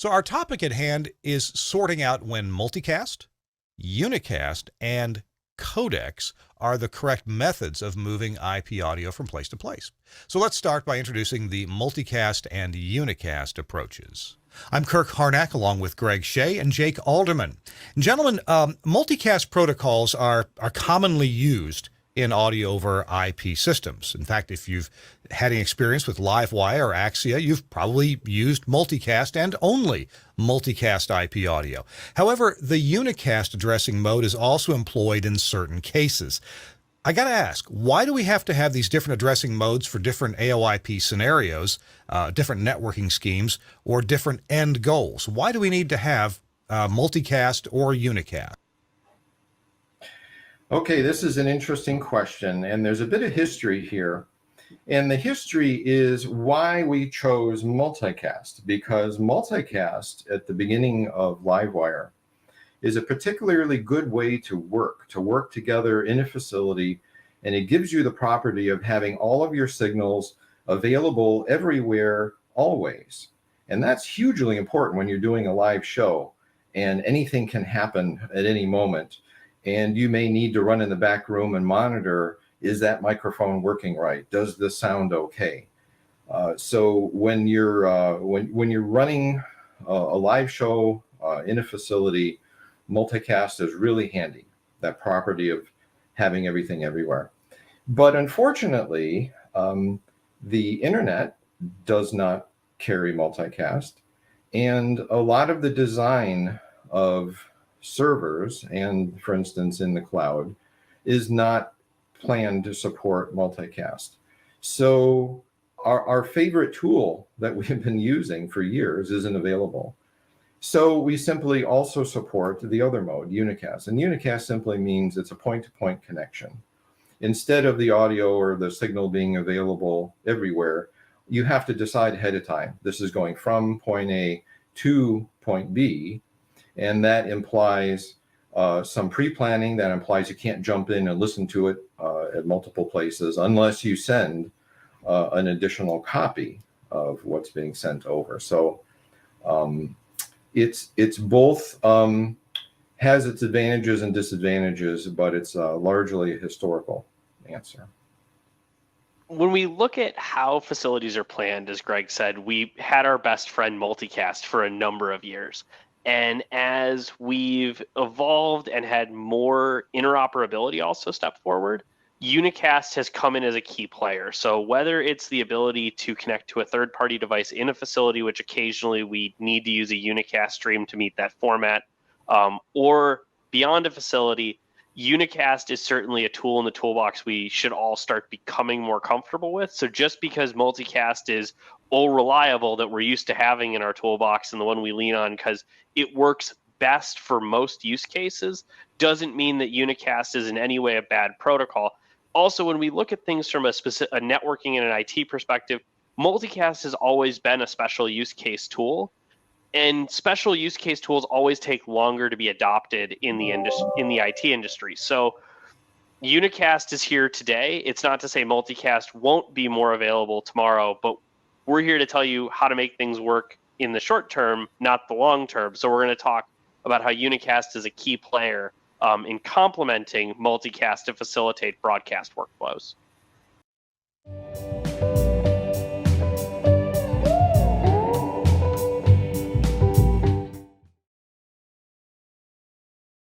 So our topic at hand is sorting out when multicast, unicast, and codecs are the correct methods of moving IP audio from place to place. So let's start by introducing the multicast and unicast approaches. I'm Kirk Harnack along with Greg Shea and Jake Alderman. Gentlemen, multicast protocols are commonly used in audio over IP systems. In fact, if you've had any experience with Livewire or Axia, you've probably used multicast and only multicast IP audio. However, the unicast addressing mode is also employed in certain cases. I got to ask, why do we have to have these different addressing modes for different AoIP scenarios, different networking schemes, or different end goals? Why do we need to have multicast or unicast? Okay, this is an interesting question, and there's a bit of history here. And the history is why we chose multicast, because multicast at the beginning of Livewire is a particularly good way to work together in a facility, and it gives you the property of having all of your signals available everywhere, always. And that's hugely important when you're doing a live show, and anything can happen at any moment. And you may need to run in the back room and monitor, is that microphone working right? Does this sound okay? So when you're running a live show in a facility, multicast is really handy, that property of having everything everywhere. But unfortunately, the internet does not carry multicast. And a lot of the design of servers, and for instance in the cloud, is not planned to support multicast. So our favorite tool that we have been using for years isn't available. So we simply also support the other mode, unicast. And unicast simply means it's a point-to-point connection. Instead of the audio or the signal being available everywhere, you have to decide ahead of time. This is going from point A to point B. And that implies some pre-planning. That implies you can't jump in and listen to it at multiple places unless you send an additional copy of what's being sent over. So it's both has its advantages and disadvantages, but it's largely a historical answer. When we look at how facilities are planned, as Greg said, we had our best friend multicast for a number of years. And as we've evolved and had more interoperability also step forward, unicast has come in as a key player. So whether it's the ability to connect to a third-party device in a facility, which occasionally we need to use a unicast stream to meet that format, or beyond a facility, unicast is certainly a tool in the toolbox we should all start becoming more comfortable with. So just because multicast is all reliable that we're used to having in our toolbox and the one we lean on because it works best for most use cases, doesn't mean that unicast is in any way a bad protocol. Also, when we look at things from a networking and an IT perspective, multicast has always been a special use case tool. And special use case tools always take longer to be adopted in the IT industry. So unicast is here today. It's not to say multicast won't be more available tomorrow, but we're here to tell you how to make things work in the short term, not the long term. So we're going to talk about how unicast is a key player in complementing multicast to facilitate broadcast workflows.